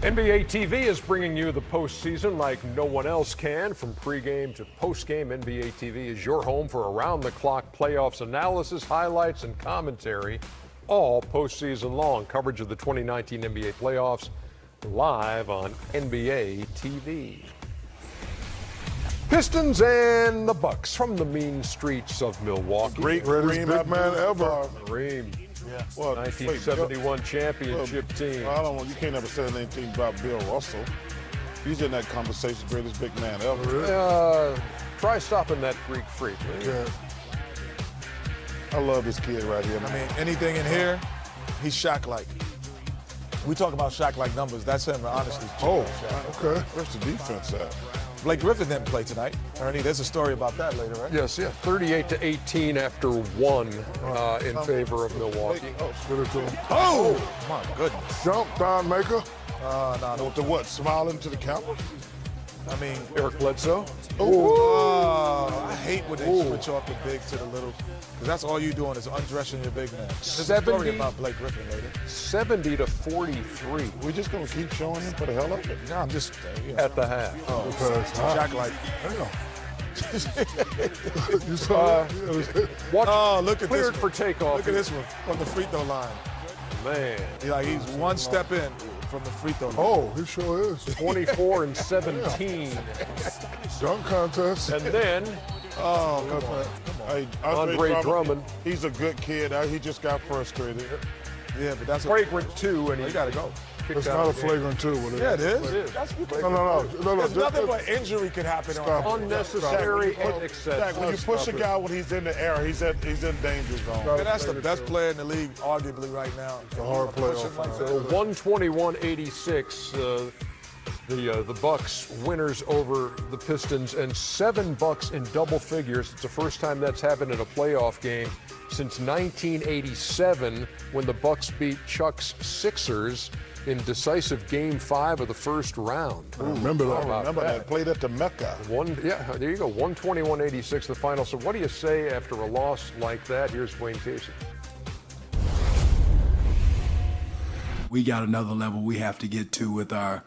NBA TV is bringing you the postseason like no one else can. From pregame to postgame, NBA TV is your home for around-the-clock playoffs analysis, highlights, and commentary, all postseason long. Coverage of the 2019 NBA playoffs live on NBA TV. Pistons and the Bucks from the mean streets of Milwaukee. Greatest big man ever. Kareem. Yeah. Well, 1971 championship team. You can't ever say anything about Bill Russell. He's in that conversation, greatest big man ever. Try stopping that Greek freak. Yeah. I love this kid right here, man. I mean, anything in here, he's Shaq-like. We talk about Shaq-like numbers. That's him, honestly. Oh, okay. Where's the defense at? Blake Griffin didn't play tonight. Ernie, there's a story about that later, right? Yes, 38-18 after one in favor of Milwaukee. Oh, my goodness. Jump, Don Maker. No. With the what, smiling to the camera? I mean, Eric Bledsoe. I hate when they switch off the big to the little, because that's all you doing is undressing your big man. There's a story about Blake Griffin later. 70-43. We're just going to keep showing him for the hell of it? No, I'm just, At the half. Shaq-like. You saw Watch, look at cleared this for takeoff. Look at this one from the free throw line. Man. He's one step in from the free throw line. Oh, he sure is. 24 and 17. Dunk contest. And then Hey, Andre Drummond. He's a good kid. He just got frustrated. Yeah, but that's flagrant two, and he got to go. It's not a flagrant two. Yeah, it is. It is. That's No. There's nothing but injury could happen. Unnecessary and excessive. When you push a guy when he's in the air, he's in danger zone. Man, that's the best player in the league, arguably, right now. It's a hard playoff. 121-86. The Bucks winners over the Pistons, and 7 Bucks in double figures. It's the first time that's happened in a playoff game since 1987, when the Bucks beat Chuck's Sixers in decisive Game 5 of the first round. I remember that. Played at the Mecca. There you go. 121-86, the final. So what do you say after a loss like that? Here's Wayne Casey. We got another level we have to get to with our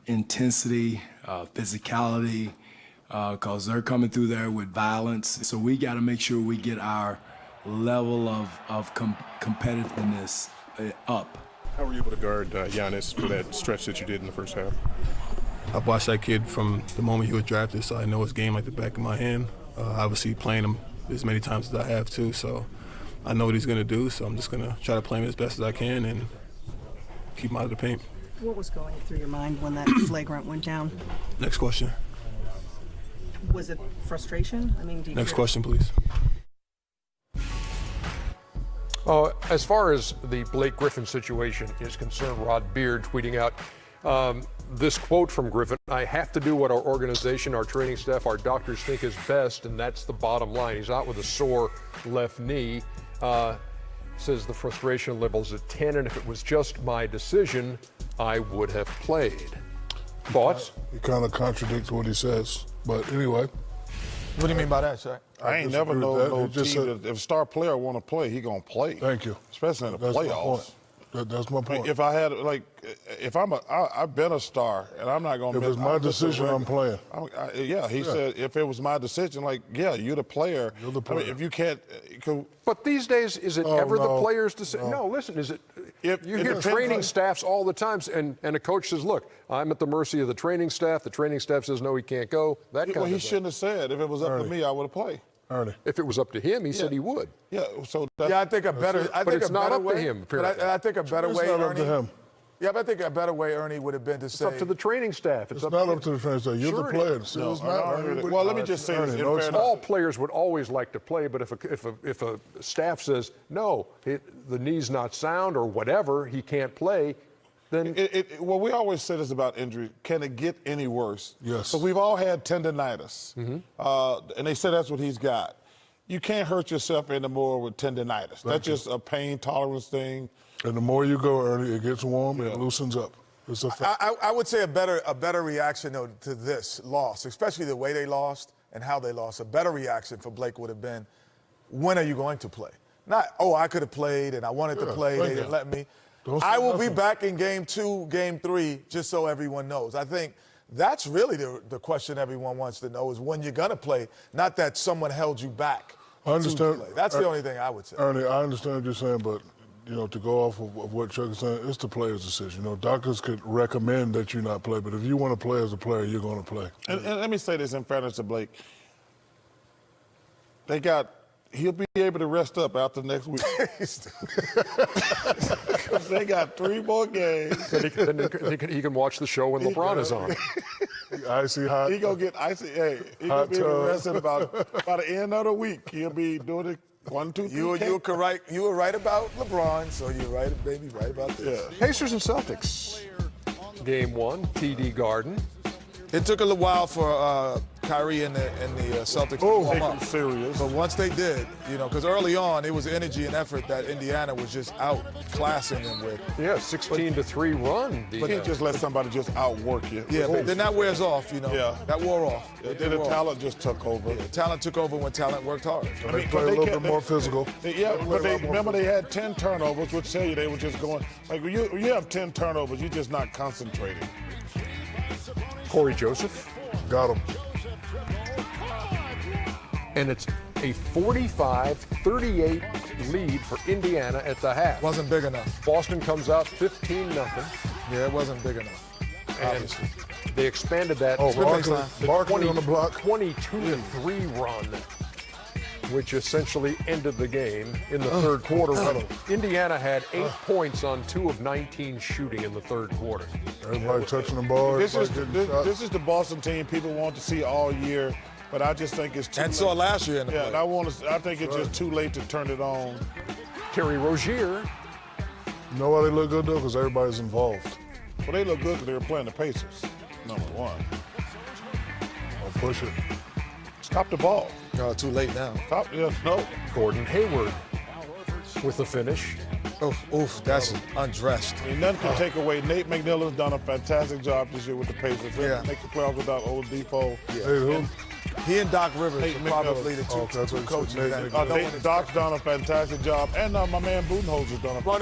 intensity, physicality, because they're coming through there with violence. So we got to make sure we get our level of competitiveness up. How were you able to guard Giannis for that stretch that you did in the first half? I've watched that kid from the moment he was drafted, so I know his game like the back of my hand. Obviously playing him as many times as I have too, so I know what he's going to do, so I'm just going to try to play him as best as I can and keep him out of the paint. What was going through your mind when that flagrant went down? Next question. Was it frustration? I mean, Next question, please. As far as the Blake Griffin situation is concerned, Rod Beard tweeting out this quote from Griffin: "I have to do what our organization, our training staff, our doctors think is best, and that's the bottom line." He's out with a sore left knee. Says the frustration level's at 10, and if it was just my decision, I would have played. Thoughts? He kind of contradicts what he says. But anyway. What do you mean by that, Shaq? I ain't never known no team that if a star player want to play, he going to play. Thank you. Especially in the playoffs. That's my point. If I had, I've been a star, and I'm not going to miss. If it's my decision, I'm playing. He said if it was my decision, you're the player. You're the player. I mean, if you can't. But these days, is it ever the player's decision? No, listen, is it? You hear training staffs all the time, and a coach says, look, I'm at the mercy of the training staff. The training staff says, no, he can't go. He shouldn't have said, if it was up to me, I would have played. Ernie. If it was up to him, he said he would. Yeah, I think a better. But it's not up to him. I think a better way, Ernie. Up to him. Yeah, but I think a better way, Ernie, would have been to say. It's up to the training staff. It's not up to the training staff. You're the player. Well, let me just say this. All players would always like to play, but if a staff says, no, the knee's not sound or whatever, he can't play, then. Well, we always say this about injury. Can it get any worse? Yes. Because we've all had tendinitis. And they say that's what he's got. You can't hurt yourself anymore with tendinitis. That's just a pain tolerance thing. And the more you go, Ernie, it gets warm and it loosens up. It's a fact. I would say a better reaction though, to this loss, especially the way they lost and how they lost. A better reaction for Blake would have been, when are you going to play? Not, I could have played and I wanted to play, they didn't let me. I will be back in game 2, game 3, just so everyone knows. I think that's really the question everyone wants to know is when you're going to play, not that someone held you back. I understand. That's the only thing I would say. Ernie, I understand what you're saying, but, to go off of what Chuck is saying, it's the player's decision. Doctors could recommend that you not play, but if you want to play as a player, you're going to play. And let me say this in fairness to Blake. He'll be able to rest up after next week. They got 3 more games. Then he can watch the show when LeBron is on. Icy hot. He gonna get icy. Hey, he gonna be able to rest at about the end of the week. He'll be doing it 1, 2, 3. You were right about LeBron, so you're right, baby, right about this. Yeah. Pacers and Celtics. Game 1, TD Garden. It took a little while for Kyrie and the Celtics to warm up. Serious. But once they did, because early on it was energy and effort that Indiana was just outclassing them with. Yeah, 16-3 run. You can't just let somebody just outwork you. Yeah, but then that wears off, Yeah. That wore off. Then the talent just took over. Yeah, talent took over when talent worked hard. They play a little bit more physical. Remember they had 10 turnovers, which tell you they were just going, like when you have 10 turnovers, you're just not concentrating. Corey Joseph. Got him. And it's a 45-38 lead for Indiana at the half. Wasn't big enough. Boston comes out 15-0. Yeah, it wasn't big enough. And they expanded that Barkley on the block. 22-3 run, which essentially ended the game in the third quarter. Indiana had 8 points on 2 of 19 shooting in the third quarter. Everybody touching the ball. This is the Boston team people want to see all year, but I just think it's too late. And saw last year in the play. I think it's just too late to turn it on. Terry Rozier. You know why they look good, though? Because everybody's involved. Well, they look good because they were playing the Pacers, number 1. I'll push it. Stop the ball. No, too late now. No. Gordon Hayward with the finish. Oof, that's undressed. Nothing can take away. Nate McMillan's done a fantastic job this year with the Pacers. Yeah. Make the playoffs without Oladipo. Yeah. Hey, who? He and Doc Rivers Nate are probably the McMillan. two coaches. Doc's done a fantastic job, and my man Budenholzer's done a. Well,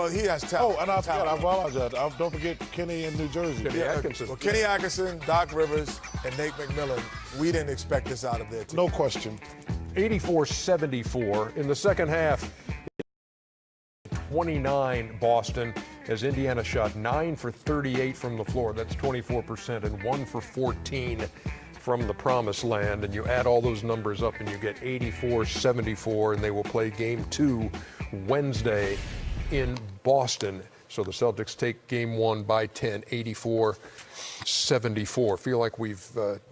he has talent. Oh, and I apologize. Don't forget Kenny in New Jersey. Kenny Atkinson. Well, Kenny Atkinson, Doc Rivers, and Nate McMillan. We didn't expect this out of their team. No question. 84-74 in the second half. 29 Boston as Indiana shot 9 for 38 from the floor. That's 24%, and 1 for 14 from the promised land. And you add all those numbers up and you get 84-74, and they will play game 2 Wednesday in Boston. So the Celtics take game 1 by 10, 84-74. Feel like we've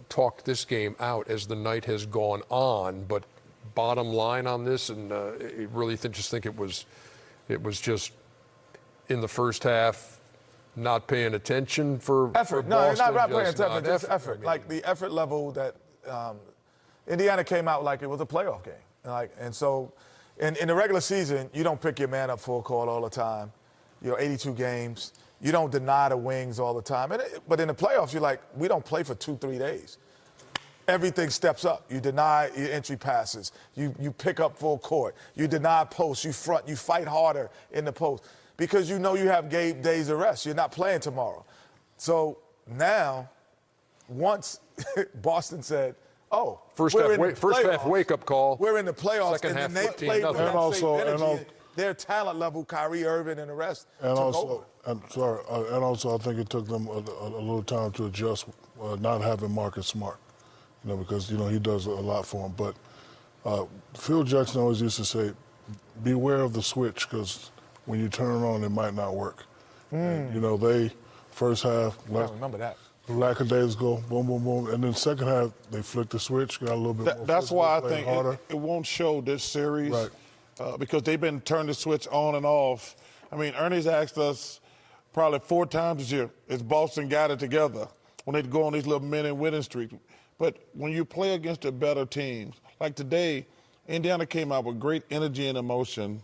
talked this game out as the night has gone on, but bottom line on this, and really just think it was just in the first half not paying attention for effort. For no, Boston, not paying attention, just effort. effort. I mean, like the effort level that Indiana came out like it was a playoff game. And so in the regular season, you don't pick your man up full court all the time. 82 games. You don't deny the wings all the time. But in the playoffs, you're like, we don't play for 2-3 days. Everything steps up. You deny your entry passes. You pick up full court. You deny posts. You front. You fight harder in the post because you know you have days of rest. You're not playing tomorrow. So now, once Boston said, "Oh, first half wake-up call. We're in the playoffs," second and half then they played with that also, same energy. Their talent level, Kyrie Irving and the rest, took over. And also, I think it took them a little time to adjust, not having Marcus Smart. Because, he does a lot for him. But Phil Jackson always used to say, beware of the switch, because when you turn it on, it might not work. And, they, first half, I remember that. lackadaisical, boom, boom, boom. And then second half, they flicked the switch, got a little bit more That's why I think harder. it won't show this series. Right. Because they've been turning the switch on and off. I mean, Ernie's asked us probably 4 times this year, is Boston got it together when they go on these little minute winning streaks. But when you play against the better teams, like today, Indiana came out with great energy and emotion,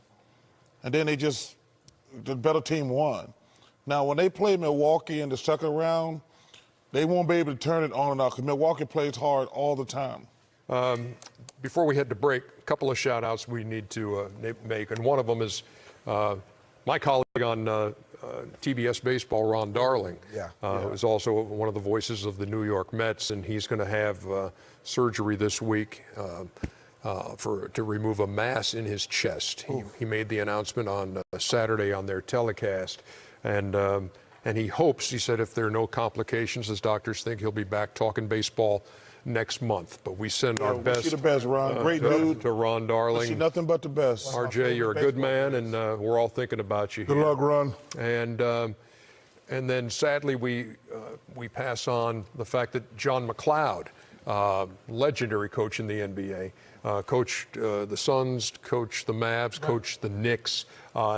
and then the better team won. Now, when they play Milwaukee in the second round, they won't be able to turn it on and off because Milwaukee plays hard all the time. Before we head to break, a couple of shout-outs we need to make, and one of them is My colleague on TBS Baseball, Ron Darling, is also one of the voices of the New York Mets, and he's going to have surgery this week to remove a mass in his chest. He made the announcement on Saturday on their telecast, and he hopes, he said, if there are no complications, as doctors think, he'll be back talking baseball next month. But we send our best. Wish you the best, Ron. Great dude. To Ron Darling. Wish you nothing but the best. RJ, you're a good man, and we're all thinking about you. Good luck, Ron. And then sadly we pass on the fact that John McLeod, legendary coach in the NBA, coached the Suns, coached the Mavs, coached the Knicks.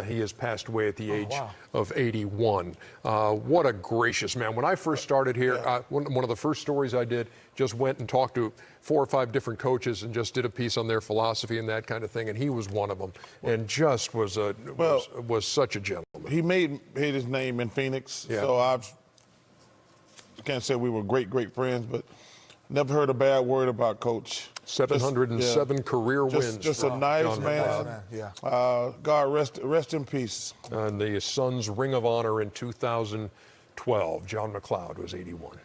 He has passed away at the age of 81. What a gracious man. When I first started here, one of the first stories I did, just went and talked to 4 or 5 different coaches and just did a piece on their philosophy and that kind of thing, and he was one of them, and just was such a gentleman. He made his name in Phoenix, so I can't say we were great friends, but never heard a bad word about Coach. 707 career wins. Just a nice man. God rest in peace. And the Suns Ring of Honor in 2012. John McLeod was 81.